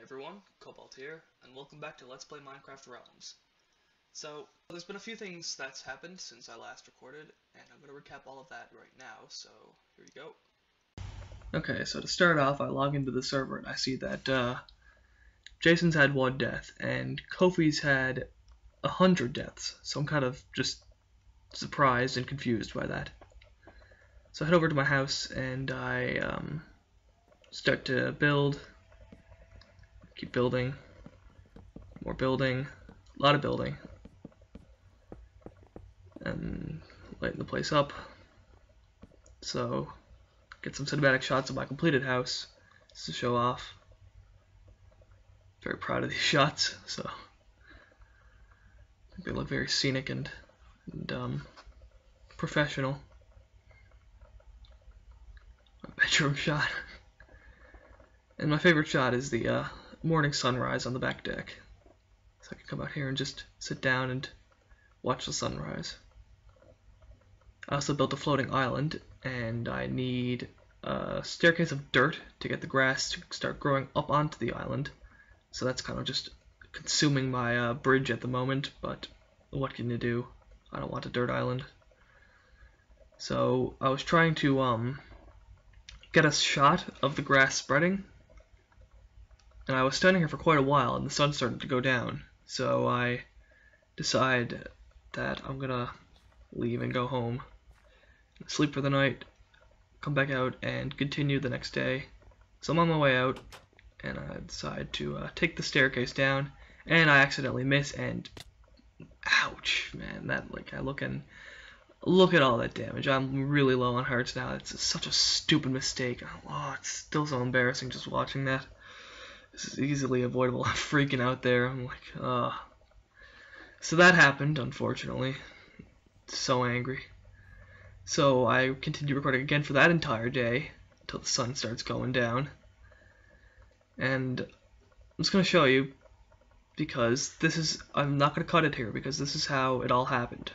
everyone, Cobalt here, and welcome back to Let's Play Minecraft Realms. So, there's been a few things that's happened since I last recorded, and I'm going to recap all of that right now, so here you go. Okay, so to start off, I log into the server and I see that Jason's had 1 death, and Kofi's had 100 deaths, so I'm kind of just surprised and confused by that. So I head over to my house and I start to build. Keep building, more building, a lot of building, and lighten the place up. So, get some cinematic shots of my completed house just to show off. Very proud of these shots, so I think they look very scenic and professional. My bedroom shot. And my favorite shot is the morning sunrise on the back deck. So I can come out here and just sit down and watch the sunrise. I also built a floating island, and I need a staircase of dirt to get the grass to start growing up onto the island. So that's kind of just consuming my bridge at the moment, but what can you do? I don't want a dirt island. So I was trying to get a shot of the grass spreading, and I was standing here for quite a while, and the sun started to go down. So I decide that I'm gonna leave and go home, sleep for the night, come back out, and continue the next day. So I'm on my way out, and I decide to take the staircase down, and I accidentally miss, and ouch, man! That I look at all that damage. I'm really low on hearts now. It's such a stupid mistake. Oh, it's still so embarrassing just watching that. This is easily avoidable. I'm freaking out there. I'm like, So that happened, unfortunately. So angry. So I continue recording again for that entire day until the sun starts going down. And I'm just going to show you, because I'm not going to cut it here, because this is how it all happened.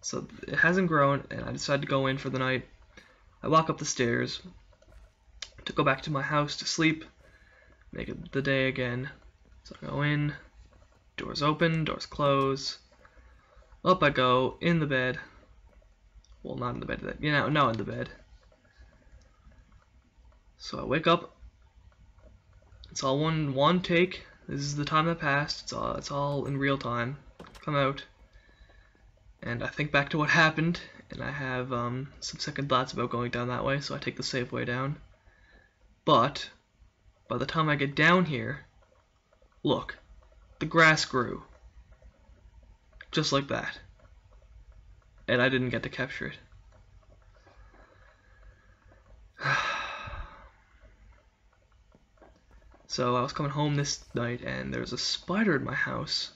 So it hasn't grown, and I decided to go in for the night. I walk up the stairs to go back to my house to sleep, make it the day again. So I go in, doors open, doors close, up I go, in the bed. Well, not in the bed, no, in the bed. So I wake up. It's all one take. This is the time that passed. It's all in real time. Come out, and I think back to what happened, and I have some second thoughts about going down that way. So I take the safe way down. But by the time I get down here, look, the grass grew. Just like that. And I didn't get to capture it. So I was coming home this night, and there's a spider in my house.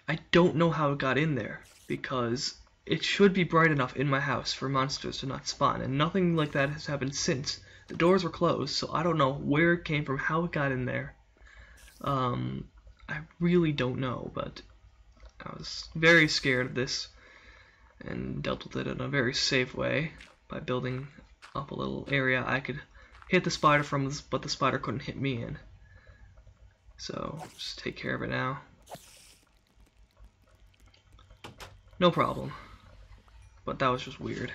I don't know how it got in there, because it should be bright enough in my house for monsters to not spawn, and nothing like that has happened since. The doors were closed, so I don't know where it came from, how it got in there. I really don't know, but I was very scared of this and dealt with it in a very safe way by building up a little area I could hit the spider from, but the spider couldn't hit me in. So just take care of it now. No problem. But that was just weird.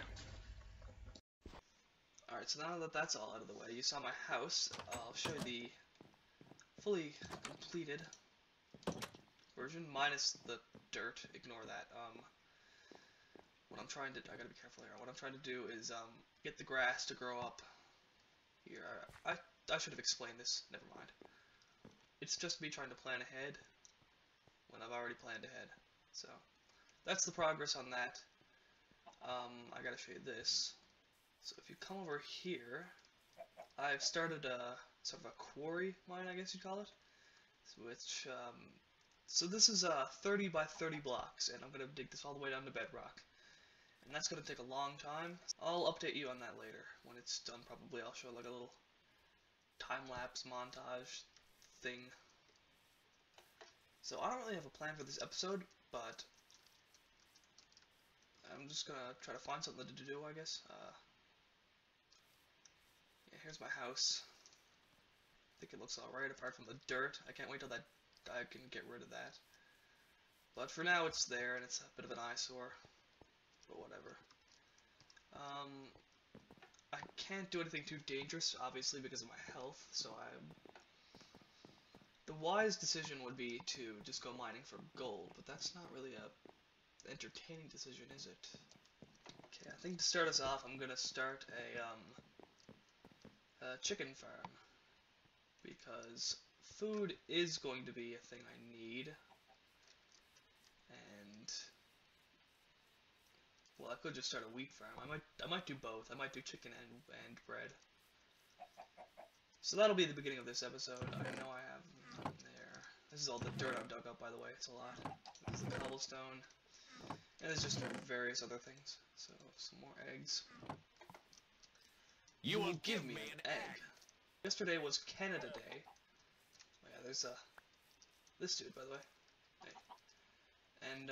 Alright, so now that that's all out of the way, you saw my house. I'll show you the fully completed version, minus the dirt. Ignore that. What I'm trying to, I gotta be careful here. What I'm trying to do is get the grass to grow up here. I should have explained this. Never mind. It's just me trying to plan ahead when I've already planned ahead. So that's the progress on that. I gotta show you this. So if you come over here, I've started a sort of a quarry mine, I guess you'd call it. Which so this is 30 by 30 blocks, and I'm gonna dig this all the way down to bedrock. And that's going to take a long time. I'll update you on that later. When it's done, probably I'll show like a little time-lapse montage thing. So I don't really have a plan for this episode, but I'm just going to try to find something to do, I guess. Yeah, here's my house. think it looks alright, apart from the dirt. I can't wait till I can get rid of that. But for now, it's there, and it's a bit of an eyesore. But whatever. I can't do anything too dangerous, obviously, because of my health, so the wise decision would be to just go mining for gold, but that's not really a entertaining decision, is it? Okay, I think to start us off, I'm gonna start a chicken farm, because food is going to be a thing I need, and well, I could just start a wheat farm. I might do both. I might do chicken and bread. So that'll be the beginning of this episode. I know I have nothing there. This is all the dirt I've dug up, by the way. It's a lot. This is the cobblestone. And there's just various other things. So, some more eggs. You will give me an egg. Yesterday was Canada Day. Oh yeah, there's this dude, by the way. Hey. And,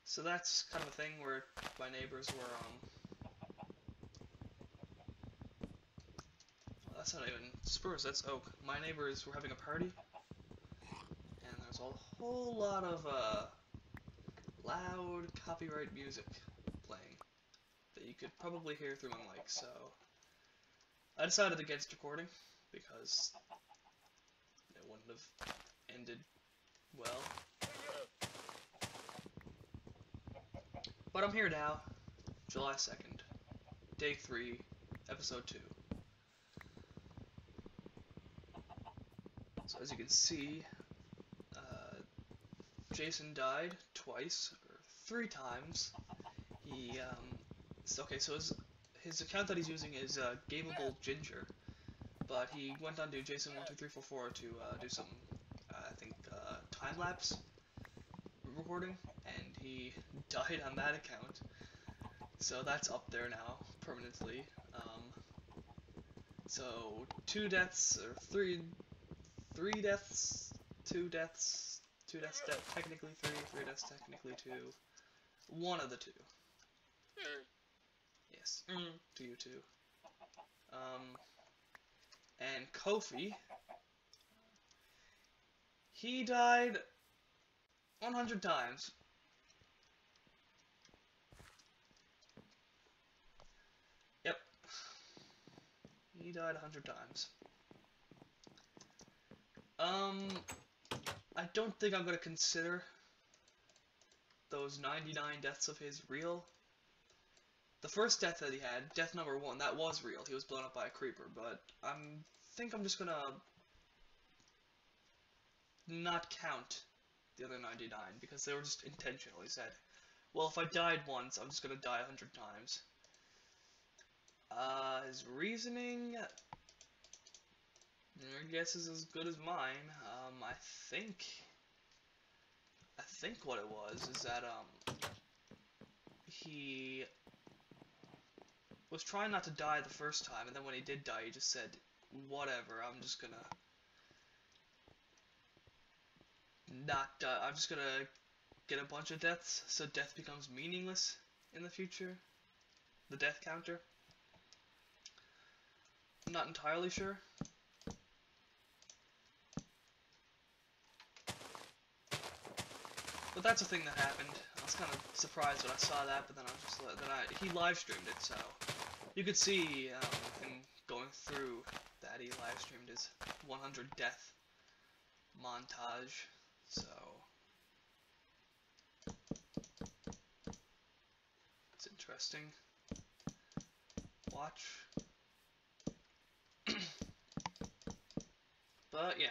so that's kind of a thing where my neighbors were, well, that's not even spruce, that's oak. My neighbors were having a party, and there's a whole lot of, loud copyright music playing that you could probably hear through my mic, so I decided against recording, because it wouldn't have ended well. But I'm here now, July 2nd, Day 3, Episode 2. So as you can see, Jason died twice, or 3 times. He, okay, so his account that he's using is Gameable Ginger, but he went on to Jason12344 to do some, I think, time-lapse recording, and he died on that account. So that's up there now, permanently. So 2 deaths, or 3 deaths, 2 deaths, 2 deaths technically 3 deaths technically 2. One of the 2. Yes, to you too. And Kofi, he died 100 times. Yep. He died 100 times. I don't think I'm gonna consider those 99 deaths of his real. The first death that he had, death number 1, that was real. He was blown up by a creeper, but I think I'm just gonna not count the other 99, because they were just intentional. He said, well, if I died once, I'm just gonna die 100 times. His reasoning, I guess, is as good as mine. I think what it was is that, he was trying not to die the first time, and then when he did die, he just said, whatever, I'm just gonna not die. I'm just gonna get a bunch of deaths, so death becomes meaningless in the future. The death counter. I'm not entirely sure. But that's a thing that happened. I was kind of surprised when I saw that, but then I was just he live streamed it, so you could see him going through that. He live streamed his 100 death montage, so it's interesting. Watch. But yeah,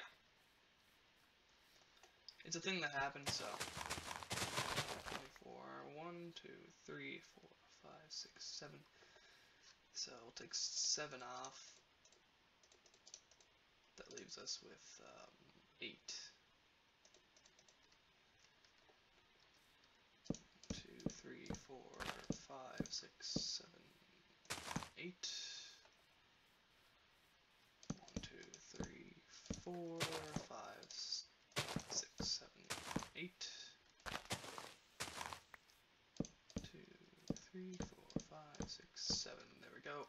it's a thing that happened, so 24, 1, 2, 3, 4, 5, 6, 7. So we'll take 7 off. That leaves us with 8. 2, 3, 4, 5, 6, 7, 8. 1, 2, 3, 4, 5, 6, 7, 8. 2, 3, 4, 5, 6, 7. There we go.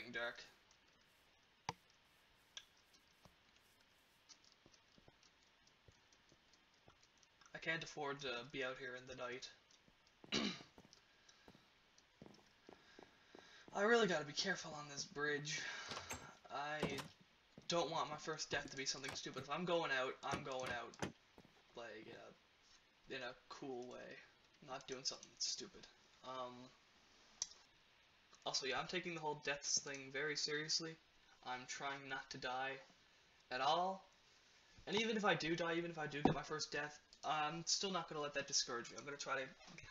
getting dark. I can't afford to be out here in the night. I really gotta be careful on this bridge. I don't want my first death to be something stupid. If I'm going out, I'm going out like in a cool way, not doing something stupid. Also, yeah, I'm taking the whole deaths thing very seriously. I'm trying not to die at all. And even if I do die, even if I do get my first death, I'm still not going to let that discourage me. I'm going to try to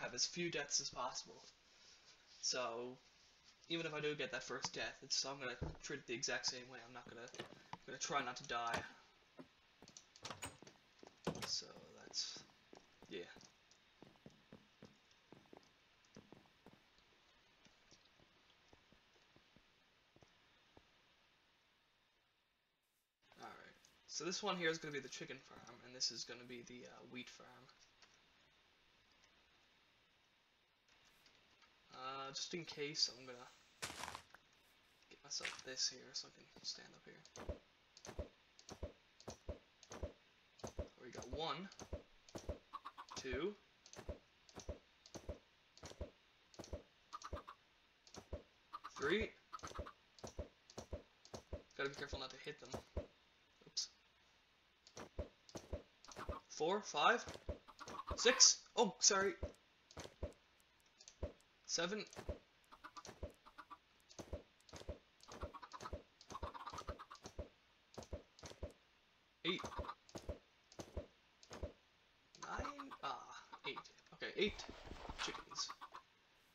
have as few deaths as possible. So, even if I do get that first death, I'm going to treat it the exact same way. I'm going to try not to die. So, that's, yeah. Alright. So this one here is going to be the chicken farm, and this is going to be the wheat farm. Just in case, I'm gonna get myself this here so I can stand up here. We got 1, 2, 3. Gotta be careful not to hit them. Oops. 4, 5, 6. Oh, sorry. 7. 8. 9. 8. Okay, 8 chickens.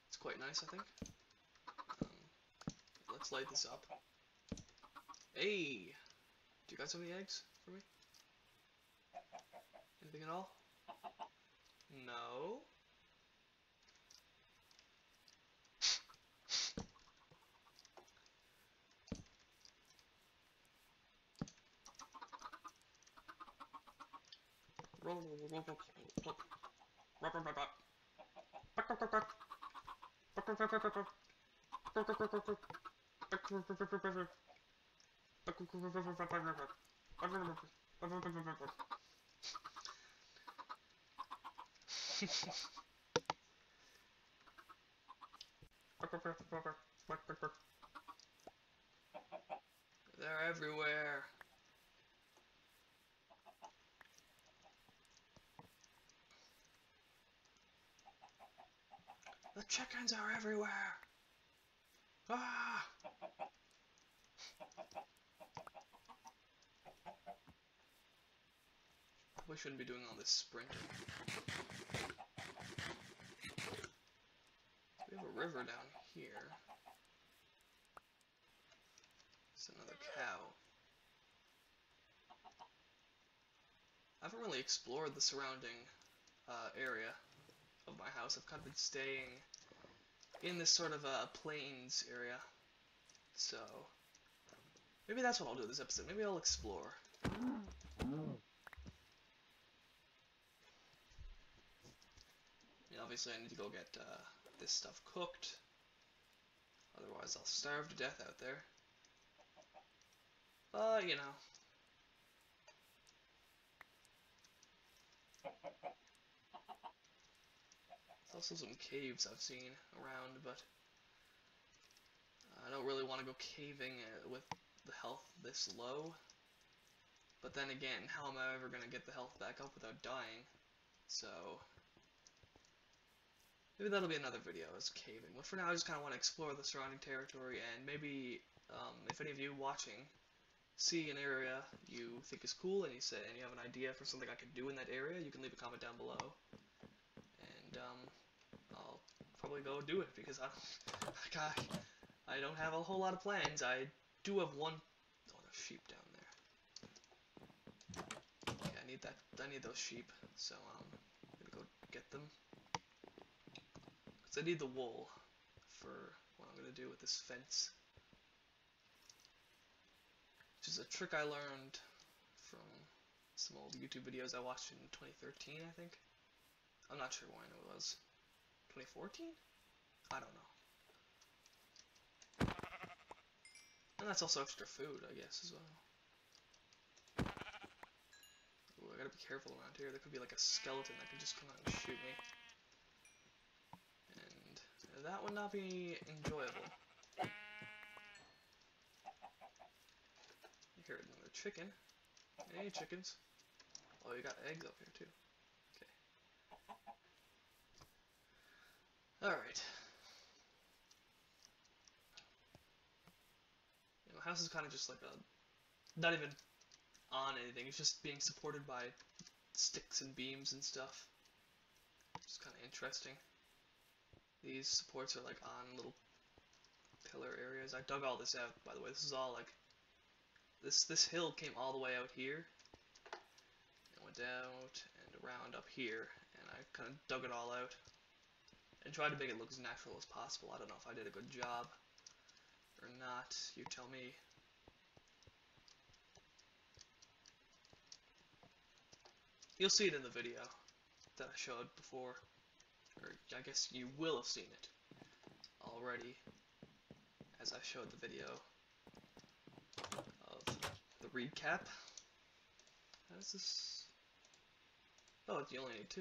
It's quite nice, I think. Let's light this up. Hey! Do you guys have any eggs for me? Anything at all? No? They're everywhere. The chickens are everywhere. Ah! We shouldn't be doing all this sprinting. We have a river down here. It's another cow. I haven't really explored the surrounding area of my house. I've kind of been staying in this sort of plains area. So, maybe that's what I'll do this episode. Maybe I'll explore. Obviously I need to go get this stuff cooked. Otherwise I'll starve to death out there. You know. There's also some caves I've seen around, but I don't really want to go caving with the health this low. But then again, how am I ever going to get the health back up without dying? So, maybe that'll be another video, is caving. But for now, I just kind of want to explore the surrounding territory, and maybe, if any of you watching see an area you think is cool, and you have an idea for something I could do in that area, you can leave a comment down below. And, I'll probably go do it, because I don't have a whole lot of plans. I do have one... Oh, there's sheep down there. Okay, I need those sheep, so I'm gonna go get them. Because I need the wool for what I'm gonna do with this fence. Which is a trick I learned from some old YouTube videos I watched in 2013, I think. I'm not sure when it was. 2014? I don't know. And that's also extra food, I guess, as well. Ooh, I gotta be careful around here. There could be like a skeleton that could just come out and shoot me. And that would not be enjoyable. I heard another chicken. Hey, chickens. Oh, you got eggs up here, too. Okay. Alright. You know, the house is kind of just like a... not even on anything. It's just being supported by sticks and beams and stuff. It's kind of interesting. These supports are like on little pillar areas. I dug all this out, by the way. This is all like... This hill came all the way out here. And went out and around up here. And I kind of dug it all out. And tried to make it look as natural as possible. I don't know if I did a good job or not. You tell me. You'll see it in the video that I showed before. Or I guess you will have seen it already, as I showed the video of the recap. How does this... Oh, you only need 2.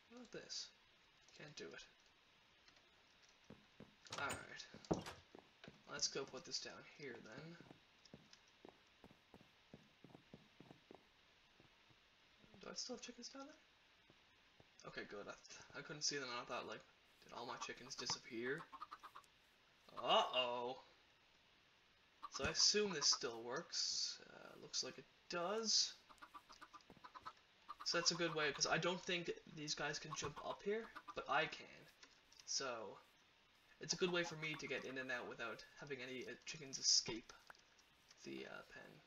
What about this? Can't do it. Alright. Let's go put this down here then. Do I still have chickens down there? Okay, good. I couldn't see them and I thought, like, did all my chickens disappear? Uh-oh! So I assume this still works. Looks like it does. So that's a good way, because I don't think these guys can jump up here, but I can. So it's a good way for me to get in and out without having any chickens escape the pen.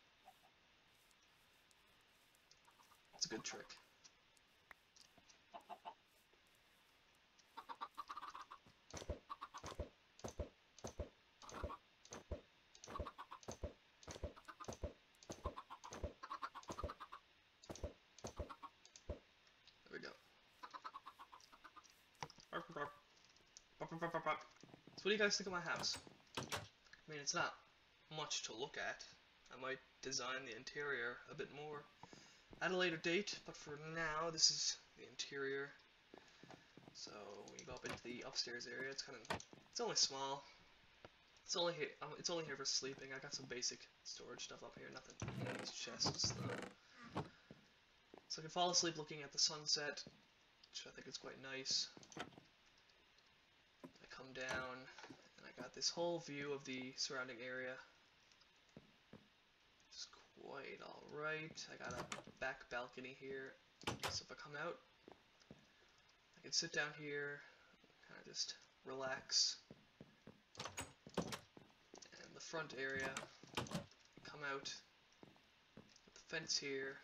It's a good trick. There we go. So what do you guys think of my house? I mean, it's not much to look at. I might design the interior a bit more at a later date, but for now, this is the interior. So when you go up into the upstairs area, it's only small. It's only here for sleeping. I got some basic storage stuff up here. Nothing in these chests though. So I can fall asleep looking at the sunset, which I think is quite nice. I come down, and I got this whole view of the surrounding area. It's quite alright. I got a back balcony here, so if I come out, I can sit down here, kind of just relax. And the front area, come out with the fence here.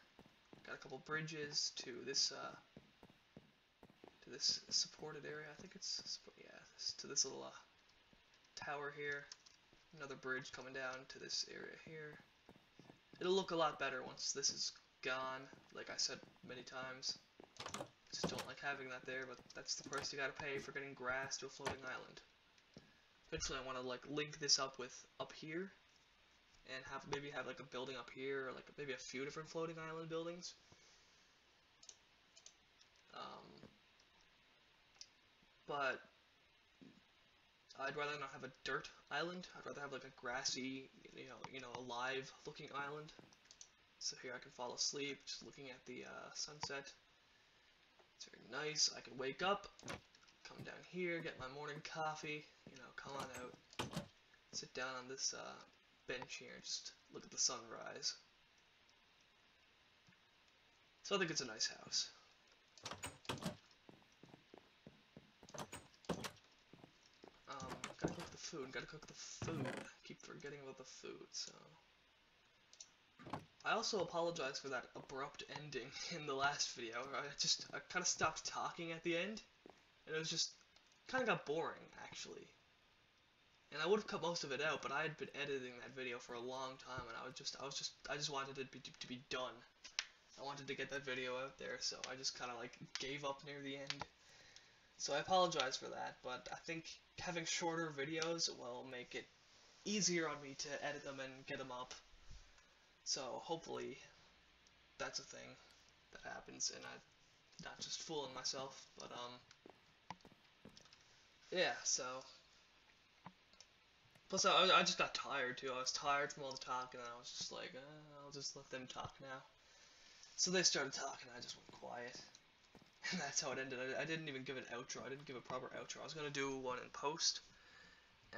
Got a couple bridges to this supported area. I think it's, yeah, to this little tower here. Another bridge coming down to this area here. It'll look a lot better once this is gone, like I said many times. Just don't like having that there, but that's the price you gotta pay for getting grass to a floating island. Eventually I want to like link this up with up here, and maybe have like a building up here, or like maybe a few different floating island buildings. But I'd rather not have a dirt island. I'd rather have like a grassy, alive looking island. So here I can fall asleep just looking at the sunset. It's very nice. I can wake up, come down here, get my morning coffee, come on out, sit down on this bench here and just look at the sunrise. So I think it's a nice house. Gotta cook the food. Keep forgetting about the food, so... I also apologize for that abrupt ending in the last video. I kind of stopped talking at the end, and it was just kind of got boring, actually. And I would have cut most of it out, but I had been editing that video for a long time, and I just wanted it to be done. I wanted to get that video out there, so I just kind of like gave up near the end. So I apologize for that, but I think having shorter videos will make it easier on me to edit them and get them up. So hopefully that's a thing that happens, and I'm not just fooling myself. But yeah. So plus I just got tired too. I was tired from all the talking, and I was just like, I'll just let them talk now. So they started talking, and I just went quiet. And that's how it ended. I didn't even give an outro. I didn't give a proper outro. I was gonna do one in post,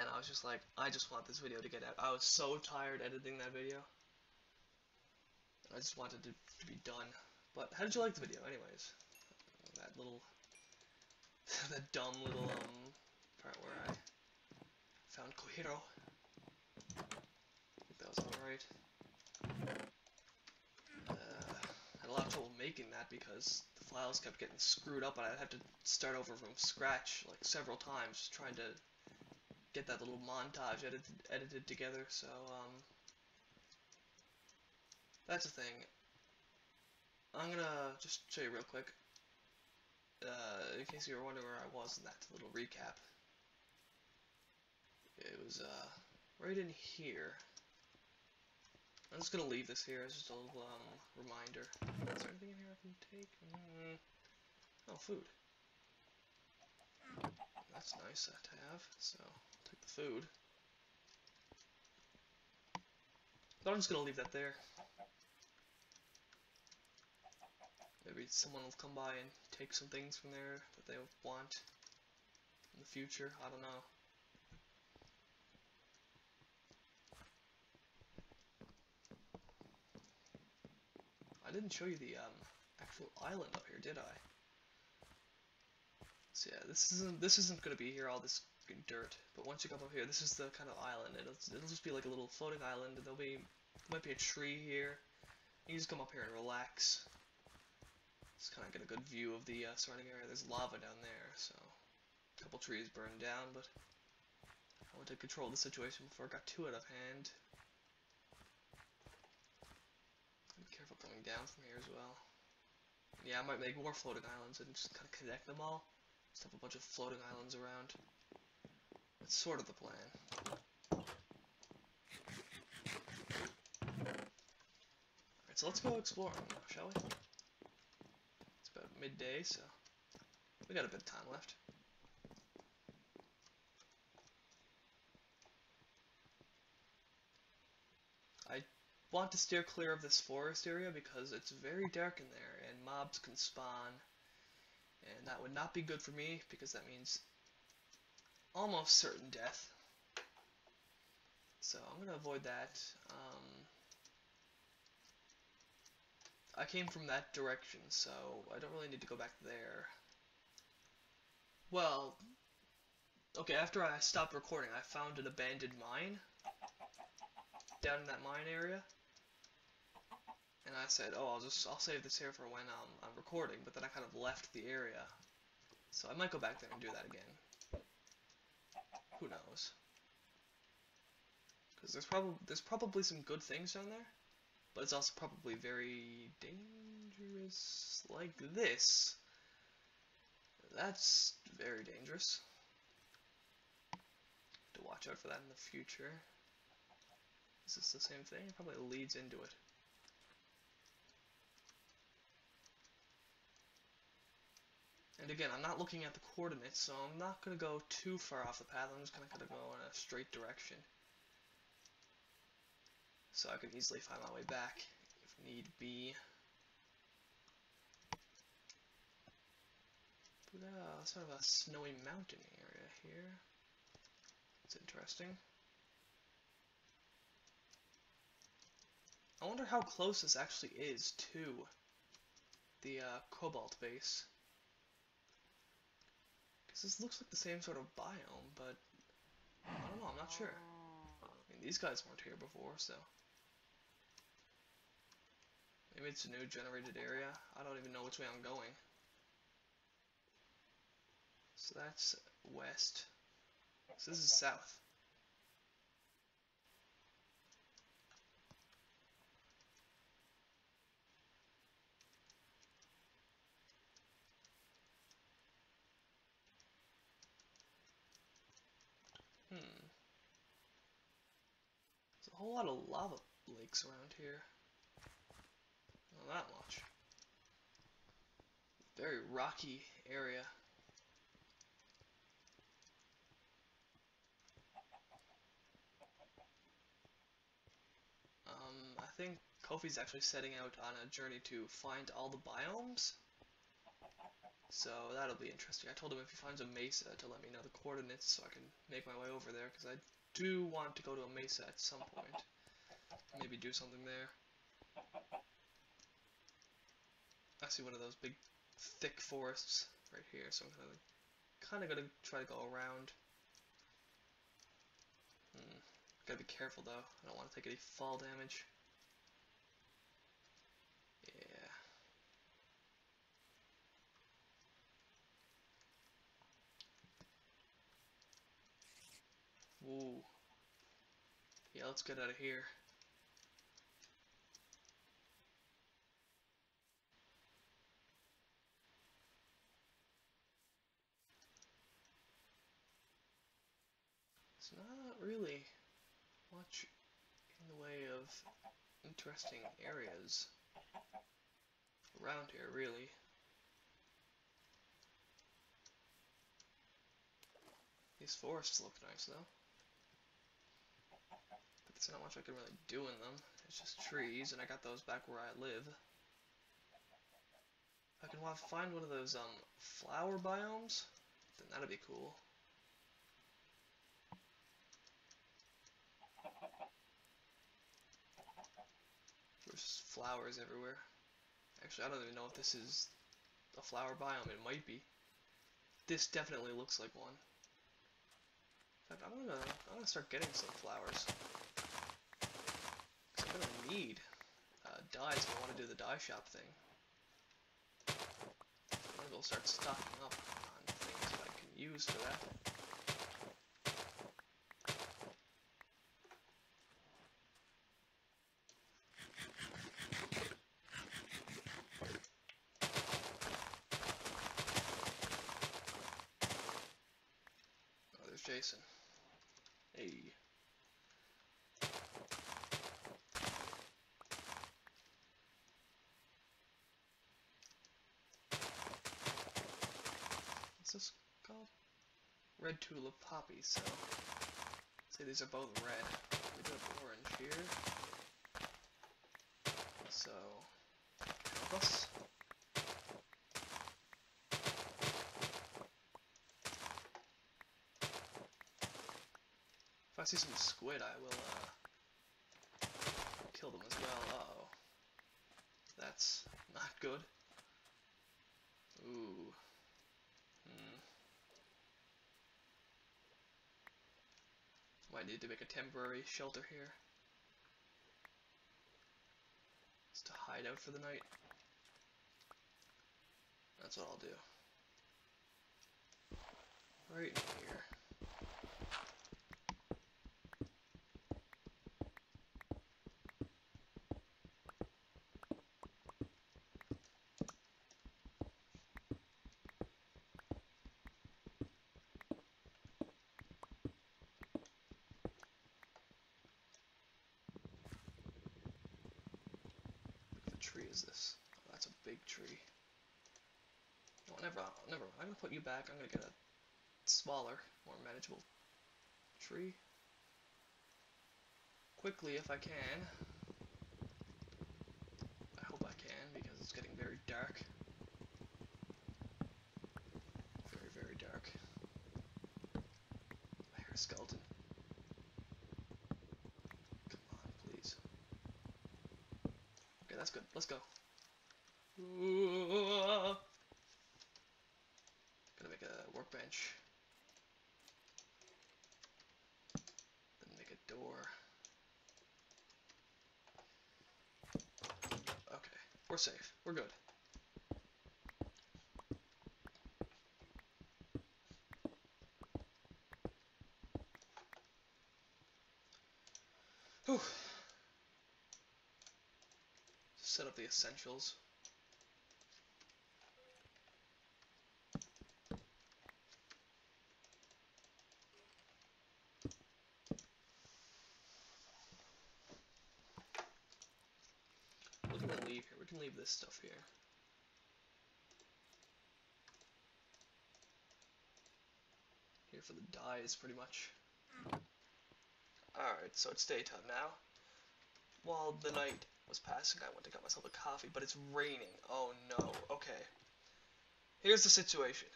and I was just like, I just want this video to get out. I was so tired editing that video. I just wanted it to be done. But how did you like the video, anyways? That little, that dumb little part where I found Kohiro. I think that was alright. Had a lot of trouble making that because the files kept getting screwed up, and I'd have to start over from scratch like several times, just trying to get that little montage edited together. So that's the thing. I'm gonna just show you real quick, in case you were wondering where I was in that little recap. It was right in here. I'm just gonna leave this here as just a little reminder. Is there anything in here I can take? Oh, food. That's nice to have. So I'll take the food. But I'm just gonna leave that there. Maybe someone will come by and take some things from there that they want in the future. I don't know. I didn't show you the actual island up here, did I? So yeah, this isn't gonna be here all this dirt. But once you come up here, this is the kind of island. It'll just be like a little floating island. There might be a tree here. You just come up here and relax. Just kind of get a good view of the surrounding area. There's lava down there, so a couple trees burned down, but I wanted to control the situation before it got too out of hand. Be careful coming down from here as well. Yeah, I might make more floating islands and just kind of connect them all. Just have a bunch of floating islands around. That's sort of the plan. Alright, so let's go exploring now, shall we? It's about midday, so we got a bit of time left. I want to steer clear of this forest area because it's very dark in there and mobs can spawn, and that would not be good for me because that means almost certain death. So I'm gonna avoid that. I came from that direction, so I don't really need to go back there. Well, okay, after I stopped recording, I found an abandoned mine down in that mine area. And I said, oh, I'll save this here for when I'm recording, but then I kind of left the area. So I might go back there and do that again. Who knows? Because there's probably some good things down there, but it's also probably very dangerous, like this. That's very dangerous. To watch out for that in the future. Is this the same thing? It probably leads into it. And again, I'm not looking at the coordinates, so I'm not going to go too far off the path. I'm just going to go in a straight direction. So I can easily find my way back if need be. But sort of a snowy mountain area here. It's interesting. I wonder how close this actually is to the Cobalt base. Because this looks like the same sort of biome, but I don't know, I'm not sure. I mean, these guys weren't here before, so maybe it's a new generated area. I don't even know which way I'm going. So that's west. So this is south. a whole lot of lava lakes around here. Not that much. Very rocky area. I think Kofi's actually setting out on a journey to find all the biomes. So that'll be interesting. I told him if he finds a mesa to let me know the coordinates so I can make my way over there, because I do want to go to a mesa at some point. Maybe do something there. I see one of those big, thick forests right here, so I'm kind of gonna try to go around. Gotta be careful though. I don't want to take any fall damage. Yeah. Whoa. Yeah, let's get out of here. It's not really much in the way of interesting areas around here, really. These forests look nice, though. But there's not much I can really do in them. It's just trees, and I got those back where I live. If I can find one of those flower biomes, then that'd be cool. There's flowers everywhere. Actually, I don't even know if this is a flower biome. It might be. This definitely looks like one. In fact, I'm gonna start getting some flowers. Cause I'm gonna need dyes if I want to do the dye shop thing. I might as well start stocking up on things that I can use for that. Oh, there's Jason. Hey. What's this called? Red tulip poppies, so say these are both red. We do have orange here. So help us. If I see some squid, I will kill them as well. Uh-oh. That's not good. Ooh. Might need to make a temporary shelter here. Just to hide out for the night. That's what I'll do. Right in here. What tree is this? Oh, that's a big tree. No, never mind. I'm gonna put you back. I'm gonna get a smaller, more manageable tree. Quickly, if I can. I hope I can, because it's getting very dark. Very, very dark. I hear a skeleton. Come on, please. Okay, that's good. Let's go. Ooh. Gonna make a workbench. Then make a door. Okay, we're safe. We're good. Whew. Set up the essentials. can leave this stuff here. Here for the dyes, pretty much. Alright, so it's daytime now. While the night was passing, I went to get myself a coffee, but it's raining. Oh no. Okay. Here's the situation.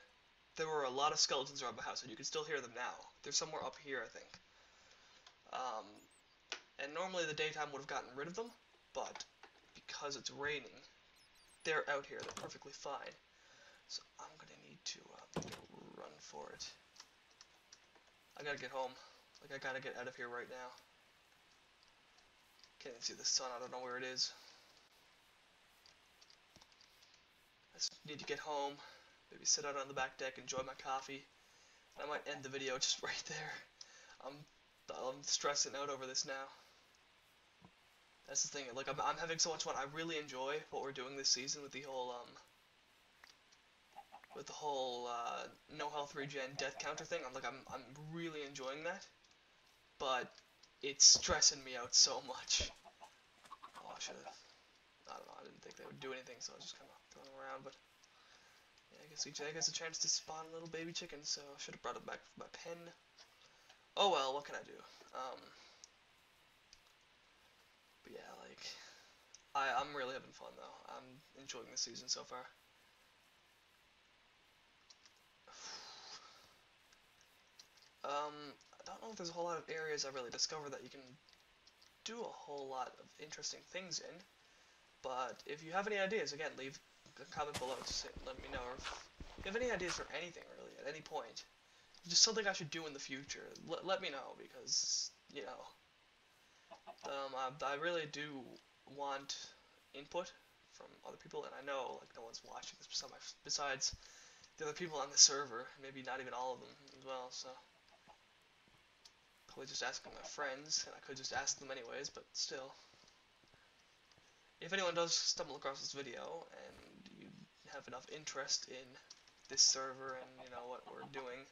There were a lot of skeletons around my house, and you can still hear them now. They're somewhere up here, I think. And normally the daytime would have gotten rid of them, but because it's raining, they're out here. They're perfectly fine. So I'm gonna need to run for it. I gotta get home. Like, I gotta get out of here right now. Can't even see the sun. I don't know where it is. I just need to get home. Maybe sit out on the back deck, enjoy my coffee. And I might end the video just right there. I'm stressing out over this now. That's the thing. Like, I'm having so much fun. I really enjoy what we're doing this season with the whole no health regen death counter thing. I'm really enjoying that. But it's stressing me out so much. Oh, I should have. I don't know. I didn't think they would do anything, so I was just kind of throwing them around. But yeah, I guess each egg has a chance to spawn a little baby chicken, so I should have brought it back with my pen. Oh well, what can I do? But yeah, like, I'm really having fun though. I'm enjoying the season so far. I don't know if there's a whole lot of areas I've really discovered that you can do a whole lot of interesting things in. But if you have any ideas, again, leave a comment below to let me know. Or if you have any ideas for anything, really, at any point. Just something I should do in the future. Let me know, because, you know, I really do want input from other people, and I know, like, no one's watching this besides the other people on the server, maybe not even all of them as well, so probably just asking my friends, and I could just ask them anyways, but still. If anyone does stumble across this video, and you have enough interest in this server and, you know, what we're doing,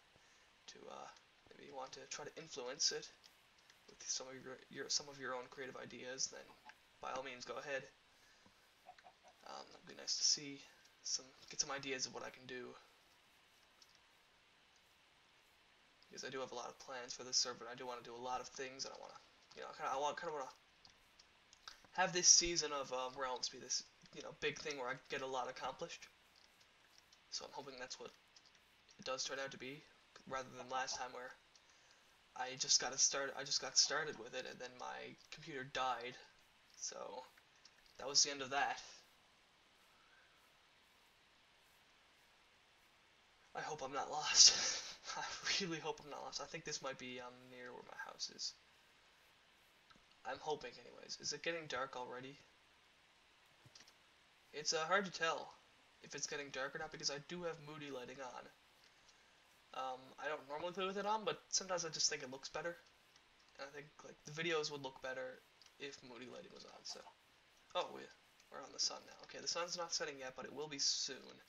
to maybe you want to try to influence it with some of your own creative ideas, then by all means go ahead. It'd be nice to see get some ideas of what I can do, because I do have a lot of plans for this server, and I do want to do a lot of things, and I want to, you know, kind of want to have this season of Realms be this, you know, big thing where I get a lot accomplished. So I'm hoping that's what it does turn out to be, rather than last time where I just got started with it, and then my computer died. So that was the end of that. I hope I'm not lost. I really hope I'm not lost. I think this might be near where my house is. I'm hoping, anyways. Is it getting dark already? It's hard to tell if it's getting dark or not, because I do have moody lighting on. I don't normally play with it on, but sometimes I just think it looks better. And I think, like, the videos would look better if moody lighting was on, so. Oh, we're on the sun now. Okay, the sun's not setting yet, but it will be soon.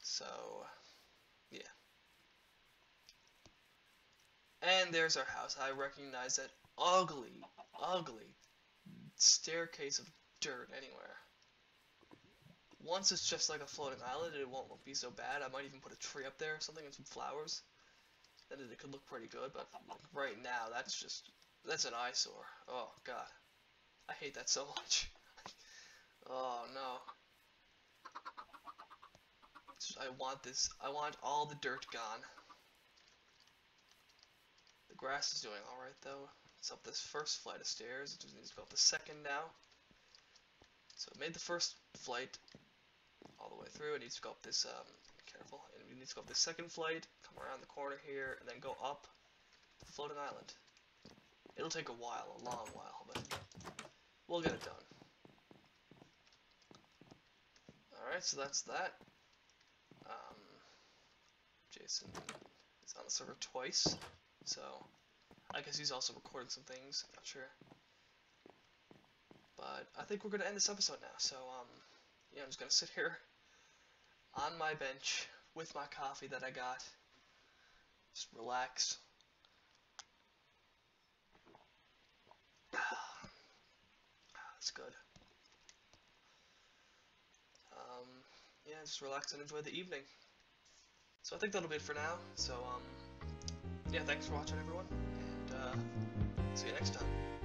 So, yeah. And there's our house. I recognize that ugly staircase of dirt anywhere. Once it's just like a floating island, it won't be so bad. I might even put a tree up there or something and some flowers. Then it could look pretty good, but like right now, that's an eyesore. Oh, God. I hate that so much. Oh, no. I want all the dirt gone. The grass is doing alright, though. It's up this first flight of stairs. It just needs to go up the second now. So it made the first flight all the way through. It needs to go up this, careful. It needs to go up the second flight, come around the corner here, and then go up to the floating island. It'll take a while, a long while, but we'll get it done. Alright, so that's that. Jason is on the server twice, so I guess he's also recording some things, I'm not sure. But I think we're going to end this episode now, so, yeah, I'm just going to sit here on my bench with my coffee that I got, just relax. That's good. just relax and enjoy the evening. So I think that'll be it for now. So yeah, thanks for watching, everyone, and see you next time.